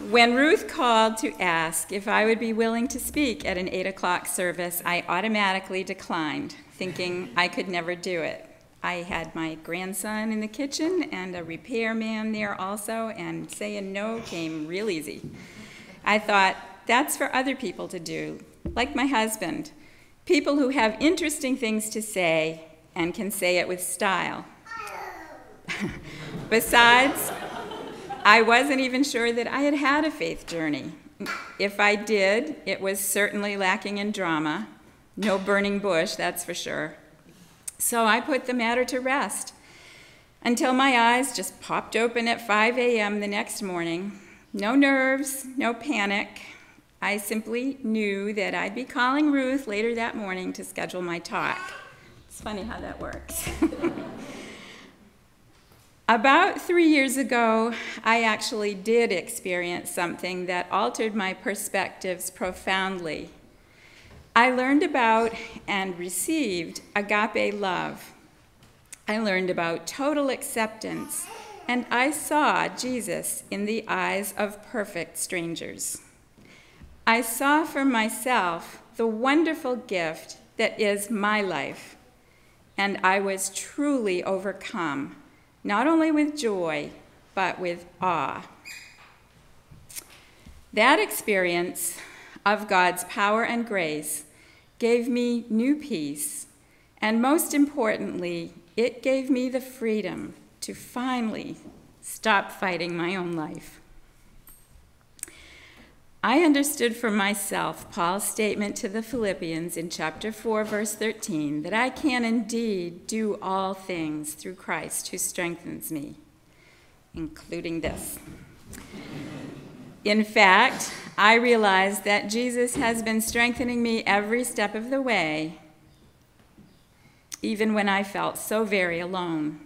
When Ruth called to ask if I would be willing to speak at an 8 o'clock service, I automatically declined, thinking I could never do it. I had my grandson in the kitchen and a repairman there also, and saying no came real easy. I thought, that's for other people to do, like my husband, people who have interesting things to say and can say it with style. Besides, I wasn't even sure that I had had a faith journey. If I did, it was certainly lacking in drama. No burning bush, that's for sure. So I put the matter to rest until my eyes just popped open at 5 a.m. the next morning. No nerves, no panic. I simply knew that I'd be calling Ruth later that morning to schedule my talk. It's funny how that works. About 3 years ago, I actually did experience something that altered my perspectives profoundly. I learned about and received agape love. I learned about total acceptance, and I saw Jesus in the eyes of perfect strangers. I saw for myself the wonderful gift that is my life, and I was truly overcome, not only with joy, but with awe. That experience of God's power and grace gave me new peace, and most importantly, it gave me the freedom to finally stop fighting my own life. I understood for myself Paul's statement to the Philippians in chapter 4, verse 13, that I can indeed do all things through Christ who strengthens me, including this. In fact, I realized that Jesus has been strengthening me every step of the way, even when I felt so very alone.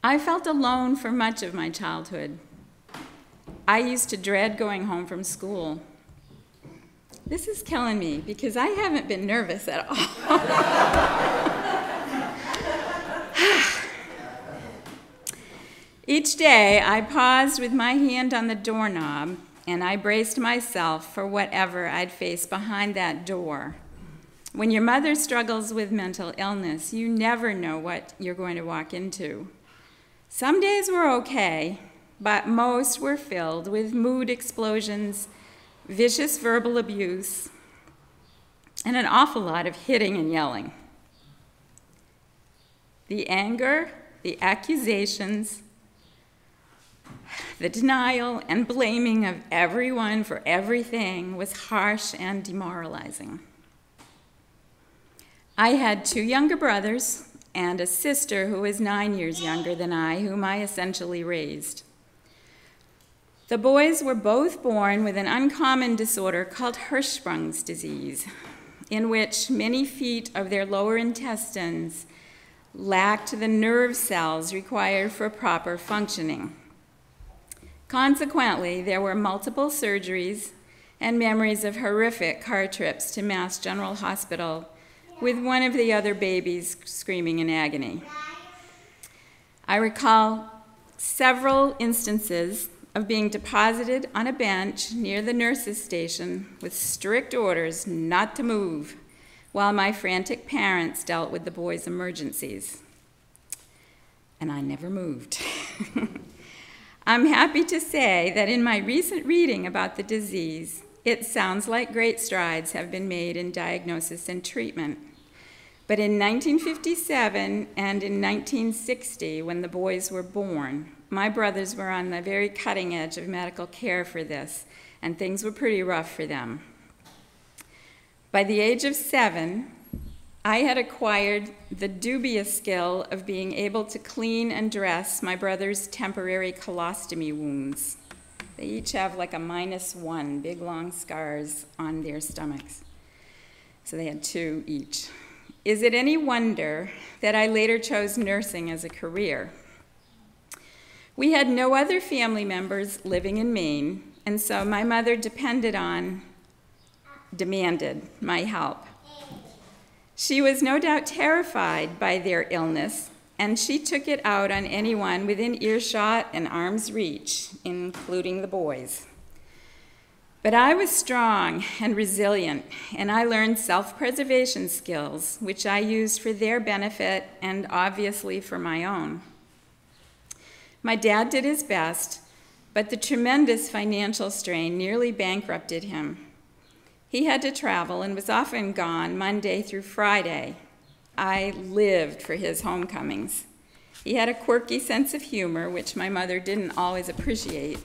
I felt alone for much of my childhood. I used to dread going home from school. This is killing me because I haven't been nervous at all. Each day, I paused with my hand on the doorknob, and I braced myself for whatever I'd face behind that door. When your mother struggles with mental illness, you never know what you're going to walk into. Some days were okay, but most were filled with mood explosions, vicious verbal abuse, and an awful lot of hitting and yelling. The anger, the accusations, the denial and blaming of everyone for everything was harsh and demoralizing. I had 2 younger brothers and a sister who was 9 years younger than I, whom I essentially raised. The boys were both born with an uncommon disorder called Hirschsprung's disease, in which many feet of their lower intestines lacked the nerve cells required for proper functioning. Consequently, there were multiple surgeries and memories of horrific car trips to Mass General Hospital with one of the other babies screaming in agony. I recall several instances of being deposited on a bench near the nurse's station with strict orders not to move while my frantic parents dealt with the boys' emergencies. And I never moved. I'm happy to say that in my recent reading about the disease, it sounds like great strides have been made in diagnosis and treatment. But in 1957 and in 1960, when the boys were born, my brothers were on the very cutting edge of medical care for this, and things were pretty rough for them. By the age of 7, I had acquired the dubious skill of being able to clean and dress my brother's temporary colostomy wounds. They each have like a -1, big long scars on their stomachs. So they had 2 each. Is it any wonder that I later chose nursing as a career? We had no other family members living in Maine, and so my mother demanded my help. She was no doubt terrified by their illness and she took it out on anyone within earshot and arm's reach, including the boys. But I was strong and resilient, and I learned self-preservation skills, which I used for their benefit and obviously for my own. My dad did his best, but the tremendous financial strain nearly bankrupted him. He had to travel and was often gone Monday through Friday. I lived for his homecomings. He had a quirky sense of humor, which my mother didn't always appreciate.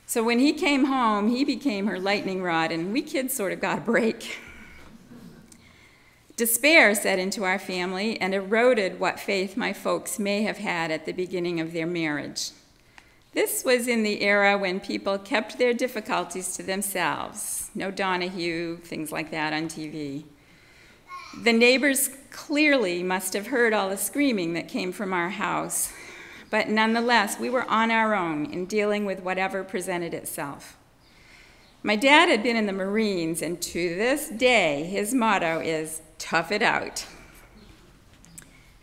So when he came home, he became her lightning rod, and we kids sort of got a break. Despair set into our family and eroded what faith my folks may have had at the beginning of their marriage. This was in the era when people kept their difficulties to themselves. No Donahue, things like that on TV. The neighbors clearly must have heard all the screaming that came from our house, but nonetheless, we were on our own in dealing with whatever presented itself. My dad had been in the Marines, and to this day, his motto is, "Tough it out."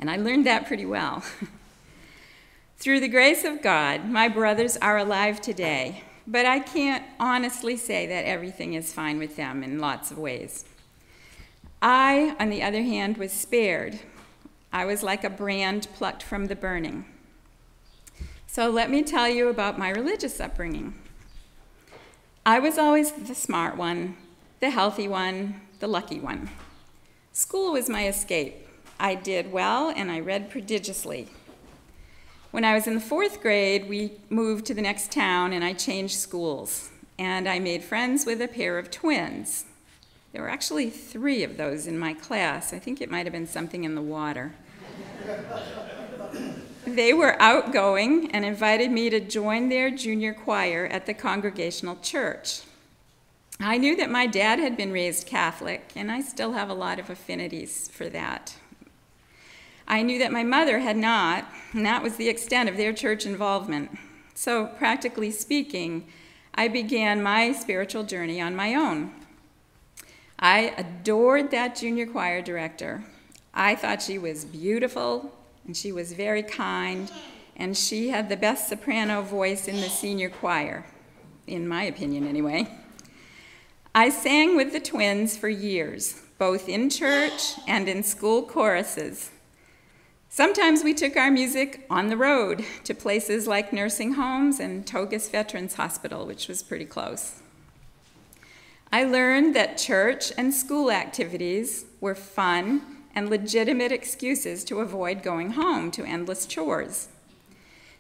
And I learned that pretty well. Through the grace of God, my brothers are alive today, but I can't honestly say that everything is fine with them in lots of ways. I, on the other hand, was spared. I was like a brand plucked from the burning. So let me tell you about my religious upbringing. I was always the smart one, the healthy one, the lucky one. School was my escape. I did well, and I read prodigiously. When I was in the 4th grade, we moved to the next town, and I changed schools. And I made friends with a pair of twins. There were actually 3 of those in my class. I think it might have been something in the water. They were outgoing and invited me to join their junior choir at the Congregational Church. I knew that my dad had been raised Catholic, and I still have a lot of affinities for that. I knew that my mother had not, and that was the extent of their church involvement. So, practically speaking, I began my spiritual journey on my own. I adored that junior choir director. I thought she was beautiful, and she was very kind, and she had the best soprano voice in the senior choir, in my opinion anyway. I sang with the twins for years, both in church and in school choruses. Sometimes we took our music on the road to places like nursing homes and Togus Veterans Hospital, which was pretty close. I learned that church and school activities were fun and legitimate excuses to avoid going home to endless chores.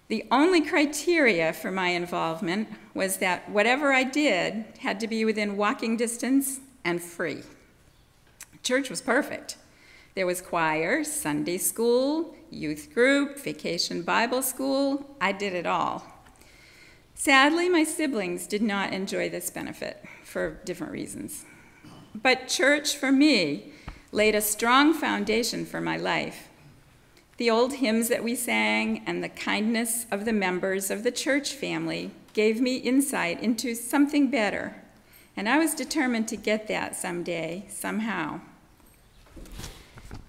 The only criteria for my involvement was that whatever I did had to be within walking distance and free. Church was perfect. There was choir, Sunday school, youth group, vacation Bible school. I did it all. Sadly, my siblings did not enjoy this benefit for different reasons. But church, for me, laid a strong foundation for my life. The old hymns that we sang and the kindness of the members of the church family gave me insight into something better, and I was determined to get that someday, somehow.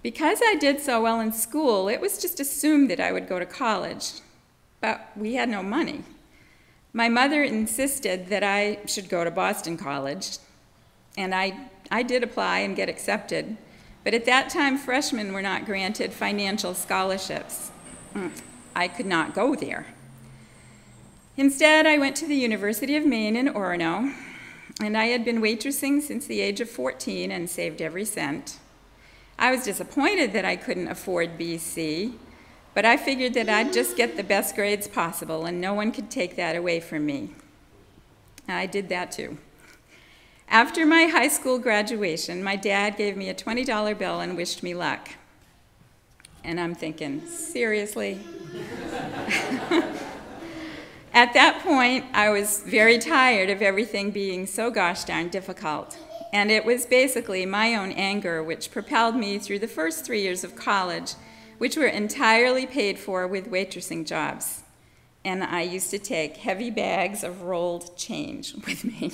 Because I did so well in school, it was just assumed that I would go to college, but we had no money. My mother insisted that I should go to Boston College, and I did apply and get accepted. But at that time, freshmen were not granted financial scholarships. I could not go there. Instead, I went to the University of Maine in Orono, and I had been waitressing since the age of 14 and saved every cent. I was disappointed that I couldn't afford BC, but I figured that I'd just get the best grades possible, and no one could take that away from me. I did that too. After my high school graduation, my dad gave me a $20 bill and wished me luck. And I'm thinking, seriously? At that point, I was very tired of everything being so gosh darn difficult. And it was basically my own anger which propelled me through the first 3 years of college, which were entirely paid for with waitressing jobs. And I used to take heavy bags of rolled change with me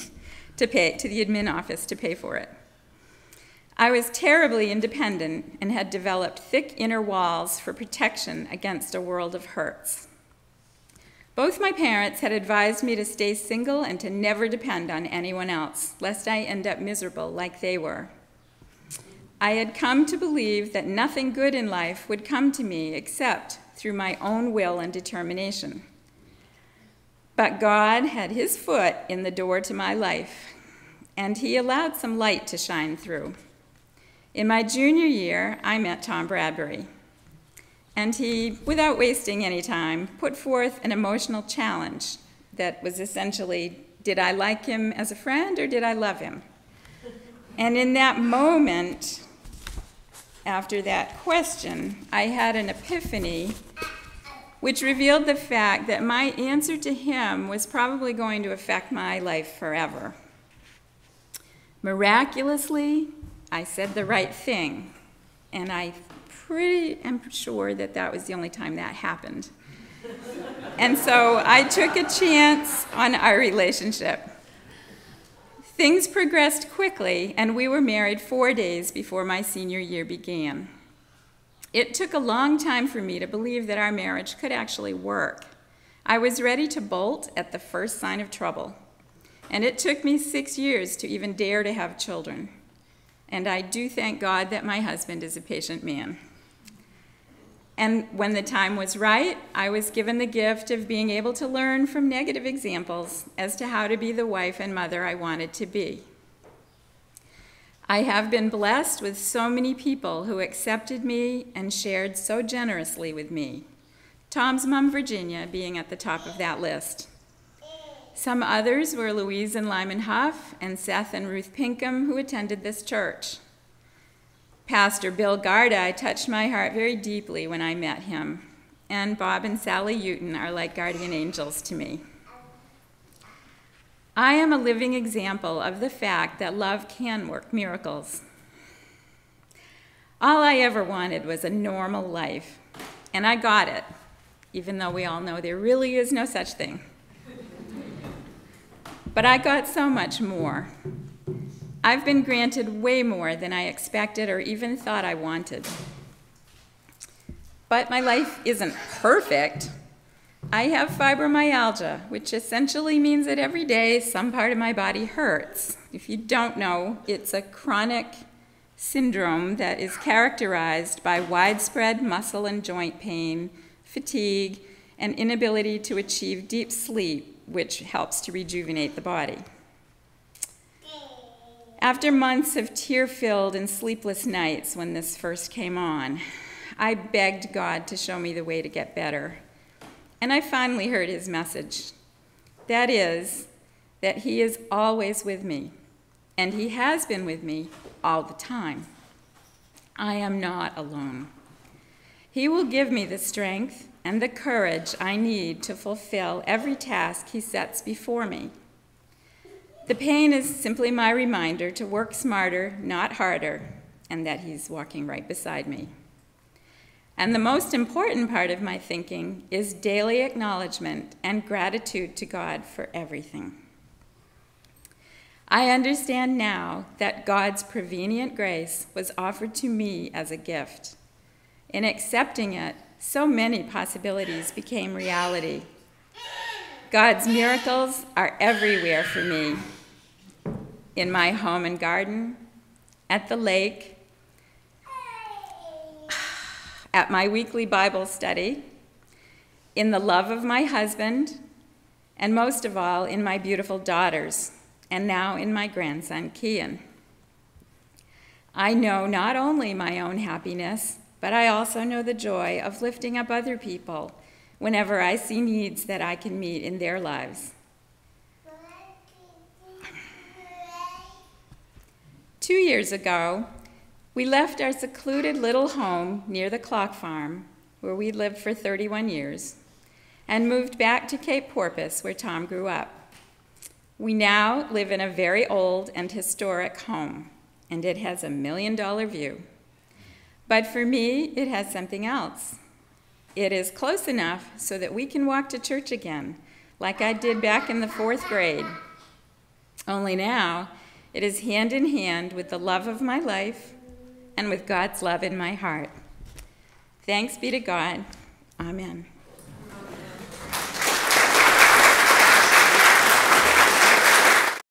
to the admin office to pay for it. I was terribly independent and had developed thick inner walls for protection against a world of hurts. Both my parents had advised me to stay single and to never depend on anyone else, lest I end up miserable like they were. I had come to believe that nothing good in life would come to me except through my own will and determination. But God had his foot in the door to my life, and he allowed some light to shine through. In my junior year, I met Tom Bradbury, and he, without wasting any time, put forth an emotional challenge that was essentially, did I like him as a friend or did I love him? And in that moment, after that question, I had an epiphany which revealed the fact that my answer to him was probably going to affect my life forever. Miraculously, I said the right thing, and I am sure that that was the only time that happened. And so I took a chance on our relationship. Things progressed quickly, and we were married 4 days before my senior year began. It took a long time for me to believe that our marriage could actually work. I was ready to bolt at the first sign of trouble, and it took me 6 years to even dare to have children. And I do thank God that my husband is a patient man. And when the time was right, I was given the gift of being able to learn from negative examples as to how to be the wife and mother I wanted to be. I have been blessed with so many people who accepted me and shared so generously with me, Tom's mom, Virginia, being at the top of that list. Some others were Louise and Lyman Huff and Seth and Ruth Pinkham, who attended this church. Pastor Bill Gardai touched my heart very deeply when I met him, and Bob and Sally Uton are like guardian angels to me. I am a living example of the fact that love can work miracles. All I ever wanted was a normal life, and I got it, even though we all know there really is no such thing. But I got so much more. I've been granted way more than I expected or even thought I wanted. But my life isn't perfect. I have fibromyalgia, which essentially means that every day some part of my body hurts. If you don't know, it's a chronic syndrome that is characterized by widespread muscle and joint pain, fatigue, and inability to achieve deep sleep, which helps to rejuvenate the body. After months of tear-filled and sleepless nights when this first came on, I begged God to show me the way to get better. And I finally heard his message. That is, that he is always with me, and he has been with me all the time. I am not alone. He will give me the strength and the courage I need to fulfill every task he sets before me. The pain is simply my reminder to work smarter, not harder, and that he's walking right beside me. And the most important part of my thinking is daily acknowledgement and gratitude to God for everything. I understand now that God's prevenient grace was offered to me as a gift. In accepting it, so many possibilities became reality. God's miracles are everywhere for me. In my home and garden, at the lake, at my weekly Bible study, in the love of my husband, and most of all, in my beautiful daughters, and now in my grandson, Kian. I know not only my own happiness, but I also know the joy of lifting up other people whenever I see needs that I can meet in their lives. 2 years ago, we left our secluded little home near the clock farm, where we lived for 31 years, and moved back to Cape Porpoise, where Tom grew up. We now live in a very old and historic home, and it has a $1 million view. But for me, it has something else. It is close enough so that we can walk to church again, like I did back in the 4th grade. Only now, It is hand in hand with the love of my life and with God's love in my heart. Thanks be to God. Amen.